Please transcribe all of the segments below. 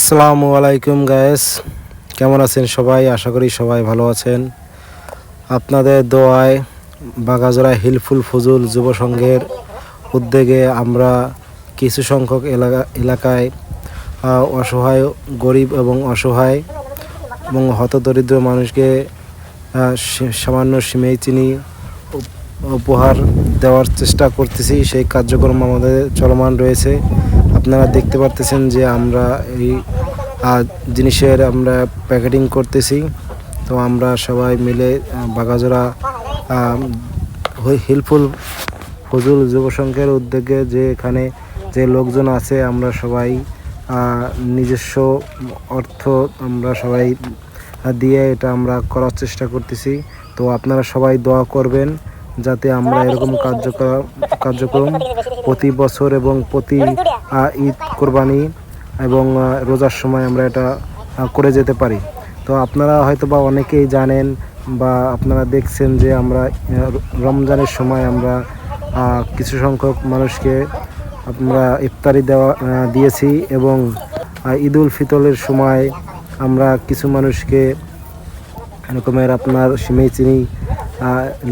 আসসালামু আলাইকুম গায়েস, কেমন আছেন সবাই? আশা করি সবাই ভালো আছেন। আপনাদের দোয়ায় বাগাজোড়া হিলফুল ফজুল যুব সংঘের উদ্যোগে আমরা কিছু সংখ্যক এলাকায় অসহায়, গরিব এবং অসহায় এবং হতদরিদ্র মানুষকে সামান্য সিমেই চিনি উপহার দেওয়ার চেষ্টা করতেছি। সেই কার্যক্রম আমাদের চলমান রয়েছে। আপনারা দেখতে পারতেছেন যে আমরা এই জিনিসের আমরা প্যাকেটিং করতেছি। তো আমরা সবাই মিলে বাগাজোড়া হেল্পফুল ফজল যুব সংঘের উদ্যোগে যে এখানে যে লোকজন আছে, আমরা সবাই নিজস্ব অর্থ আমরা সবাই দিয়ে এটা আমরা করার চেষ্টা করতেছি। তো আপনারা সবাই দোয়া করবেন যাতে আমরা এরকম কার্যক্রম প্রতি বছর এবং প্রতি ঈদ, কোরবানি এবং রোজার সময় আমরা এটা করে যেতে পারি। তো আপনারা হয়তো বা অনেকেই জানেন বা আপনারা দেখছেন যে আমরা রমজানের সময় আমরা কিছু সংখ্যক মানুষকে আমরা ইফতারি দিয়েছি এবং ঈদুল ফিতরের সময় আমরা কিছু মানুষকে এরকমের আপনার সিমেই চিনি,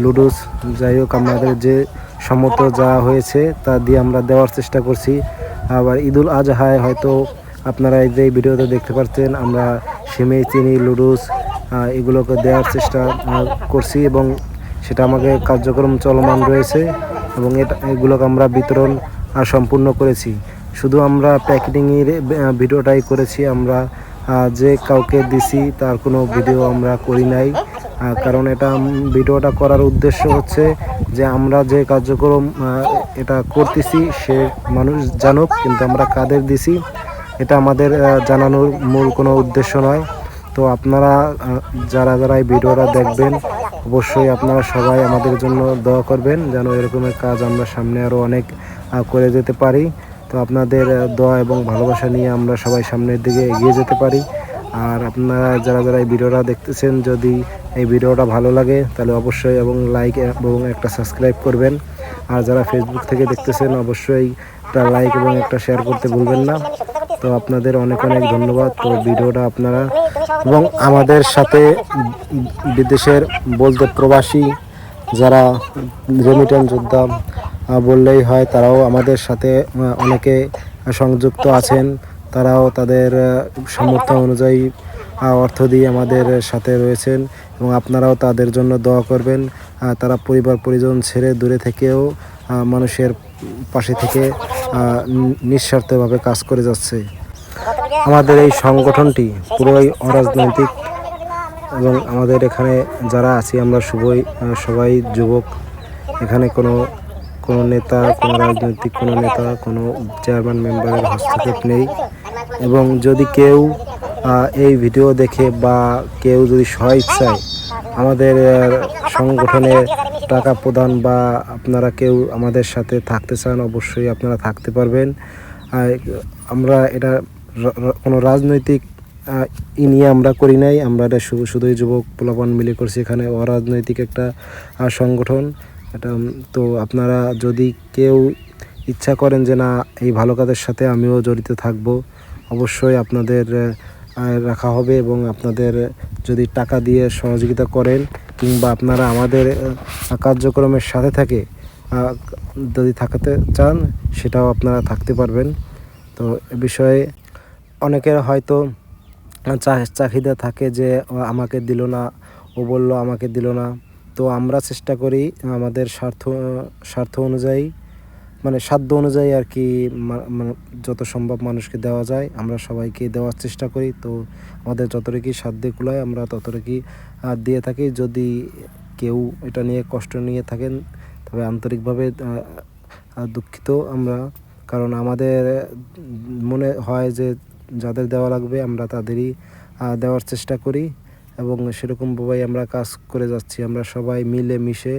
লুডুস, যাই হোক আমাদের যে সম্মত যা হয়েছে তা দিয়ে আমরা দেওয়ার চেষ্টা করছি। আবার ঈদুল আজহায় হয়তো আপনারা এই যে ভিডিওতে দেখতে পাচ্ছেন আমরা সিমেই চিনি, লুডুস এগুলোকে দেওয়ার চেষ্টা করছি এবং সেটা আমাকে কার্যক্রম চলমান রয়েছে এবং এগুলোকে আমরা বিতরণ সম্পূর্ণ করেছি। শুধু আমরা প্যাকেটিংয়ের ভিডিওটাই করেছি, আমরা যে কাউকে দিছি তার কোনো ভিডিও আমরা করি নাই। কারণ এটা ভিডিওটা করার উদ্দেশ্য হচ্ছে যে আমরা যে কার্যক্রম এটা করতেছি সে মানুষ জানুক, কিন্তু আমরা কাদের দিছি এটা আমাদের জানানোর মূল কোনো উদ্দেশ্য নয়। তো আপনারা যারা এই ভিডিওটা দেখবেন অবশ্যই আপনারা সবাই আমাদের জন্য দোয়া করবেন যেন এরকমের কাজ আমরা সামনে আরও অনেক করে যেতে পারি। তো আপনাদের দোয়া এবং ভালোবাসা নিয়ে আমরা সবাই সামনের দিকে এগিয়ে যেতে পারি। আর আপনারা যারা এই ভিডিওটা দেখতেছেন, যদি এই ভিডিওটা ভালো লাগে তাহলে অবশ্যই এবং লাইক এবং একটা সাবস্ক্রাইব করবেন। আর যারা ফেসবুক থেকে দেখতেছেন অবশ্যই একটা লাইক এবং একটা শেয়ার করতে ভুলবেন না। তো আপনাদের অনেক অনেক ধন্যবাদ। তো ভিডিওটা আপনারা এবং আমাদের সাথে বিদেশের বলতে প্রবাসী যারা রেমিটেন্স যোদ্ধা বললেই হয়, তারাও আমাদের সাথে অনেকে সংযুক্ত আছেন। তারাও তাদের সামর্থ্য অনুযায়ী অর্থ দিয়ে আমাদের সাথে রয়েছেন এবং আপনারাও তাদের জন্য দোয়া করবেন। তারা পরিবার পরিজন ছেড়ে দূরে থেকেও মানুষের পাশে থেকে নিঃস্বার্থভাবে কাজ করে যাচ্ছে। আমাদের এই সংগঠনটি পুরোই অরাজনৈতিক এবং আমাদের এখানে যারা আছি আমরা সবাই যুবক। এখানে কোনো নেতা, কোনো রাজনৈতিক কোনো নেতা, কোনো চেয়ারম্যান মেম্বারের হস্তক্ষেপ নেই। এবং যদি কেউ এই ভিডিও দেখে বা কেউ যদি স্বইচ্ছায় আমাদের সংগঠনে টাকা প্রদান বা আপনারা কেউ আমাদের সাথে থাকতে চান, অবশ্যই আপনারা থাকতে পারবেন। আমরা এটা কোনো রাজনৈতিক নিয়ে আমরা করি নাই, আমরা এটা শুধুই যুবক পোলাপান মিলে করছি। এখানে অরাজনৈতিক একটা সংগঠন এটা। তো আপনারা যদি কেউ ইচ্ছা করেন যে না এই ভালো কাজের সাথে আমিও জড়িত থাকব, অবশ্যই আপনাদের রাখা হবে এবং আপনাদের যদি টাকা দিয়ে সহযোগিতা করেন কিংবা আপনারা আমাদের কার্যক্রমের সাথে যদি থাকতে চান সেটাও আপনারা থাকতে পারবেন। তো এ বিষয়ে অনেকের হয়তো চাহিদা থাকে যে আমাকে দিল না, ও বলল আমাকে দিল না। তো আমরা চেষ্টা করি আমাদের স্বার্থ অনুযায়ী, মানে সাধ্য অনুযায়ী আর কি, মানে যত সম্ভব মানুষকে দেওয়া যায় আমরা সবাইকে দেওয়ার চেষ্টা করি। তো আমাদের যতটুকু সাধ্যে কুলায় আমরা ততটুকু দিয়ে থাকি। যদি কেউ এটা নিয়ে কষ্ট নিয়ে থাকেন তবে আন্তরিকভাবে দুঃখিত আমরা, কারণ আমাদের মনে হয় যে যাদের দেওয়া লাগবে আমরা তাদেরই দেওয়ার চেষ্টা করি এবং সেরকমভাবেই আমরা কাজ করে যাচ্ছি। আমরা সবাই মিলে মিশে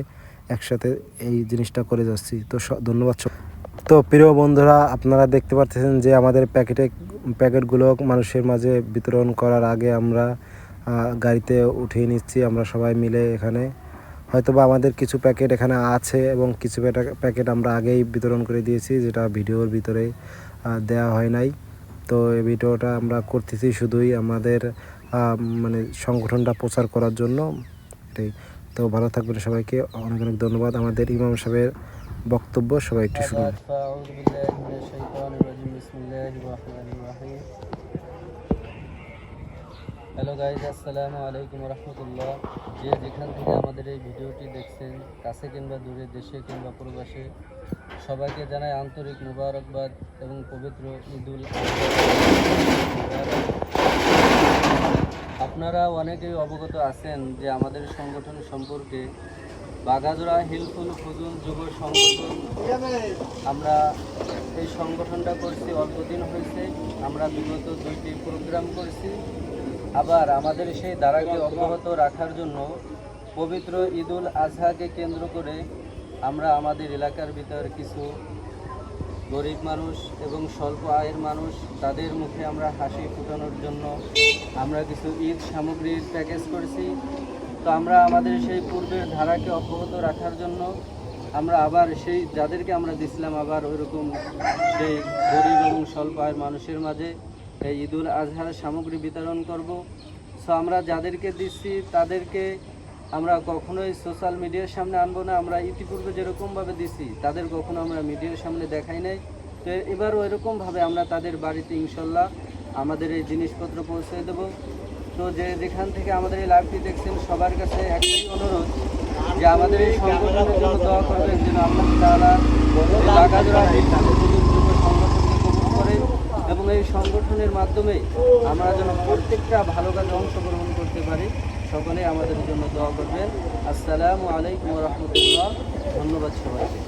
একসাথে এই জিনিসটা করে যাচ্ছি। তো ধন্যবাদ। তো প্রিয় বন্ধুরা, আপনারা দেখতে পাচ্ছেন যে আমাদের প্যাকেটগুলো মানুষের মাঝে বিতরণ করার আগে আমরা গাড়িতে উঠিয়ে নিচ্ছি আমরা সবাই মিলে। এখানে হয়তোবা আমাদের কিছু প্যাকেট এখানে আছে এবং কিছু প্যাকেট আমরা আগেই বিতরণ করে দিয়েছি, যেটা ভিডিওর ভিতরে দেওয়া হয় নাই। তো এই ভিডিওটা আমরা করতেছি শুধুই আমাদের মানে সংগঠনটা প্রচার করার জন্য। এটাই। তো ভালো থাকবেন, সবাইকে অনেক অনেক ধন্যবাদ। আমাদের ইমাম সাহেবের বক্তব্য সবাই একটু শুনুন। হ্যালো গাইজ, আসসালামু আলাইকুম রহমতুল্লাহ। যে যেখান থেকে আমাদের এই ভিডিওটি দেখছেন, কাছে কিংবা দূরে, দেশে কিংবা প্রবাসে, সবাইকে জানাই আন্তরিক মুবারকবাদ এবং পবিত্র ঈদুল আজহা। আপনারা অনেকেই অবগত আছেন যে আমাদের সংগঠন সম্পর্কে। বাঘাজোড়া হিলফুল ফুজুল যুব সংগঠন, আমরা এই সংগঠনটা করছি অল্প দিন হয়েছে। আমরা বিগত 2টি প্রোগ্রাম করেছি। আবার আমাদের সেই ধারাকে অব্যাহত রাখার জন্য পবিত্র ঈদুল আজহাকে কেন্দ্র করে আমরা আমাদের এলাকার ভিতর কিছু গরিব মানুষ এবং স্বল্প আয়ের মানুষ, তাদের মুখে আমরা হাসি ফোটানোর জন্য আমরা কিছু ঈদ সামগ্রীর প্যাকেজ করেছি। তো আমরা আমাদের সেই পূর্বের ধারাকে অব্যাহত রাখার জন্য আমরা আবার সেই যাদেরকে আমরা দিছিলাম, আবার ওইরকম সেই গরিব এবং স্বল্প আয়ের মানুষের মাঝে এই ঈদুল আজহার সামগ্রী বিতরণ করব। সো আমরা যাদেরকে দিচ্ছি তাদেরকে আমরা কখনোই সোশ্যাল মিডিয়ার সামনে আনবো না। আমরা ইতিপূর্বে যেরকমভাবে দিছি তাদের কখনো আমরা মিডিয়ার সামনে দেখাই নাই। তো এবারও এরকমভাবে আমরা তাদের বাড়িতে ইনশাল্লাহ আমাদের এই জিনিসপত্র পৌঁছে দেব। তো যে যেখান থেকে আমাদের এই লাইভটি দেখছেন, সবার কাছে একটাই অনুরোধ যে আমাদের এই সংগঠনের জন্য দোয়া করবেন, যেন আল্লাহ তাআলা বাঘাজোড়া সংগঠনকে কবুল করে এবং এই সংগঠনের মাধ্যমে আমরা যেন প্রত্যেকটা ভালো কাজে অংশগ্রহণ করতে পারি। সকলে আমাদের জন্য দোয়া করবেন। আসসালামু আলাইকুম রহমতুল্লাহ। ধন্যবাদ সবাইকে।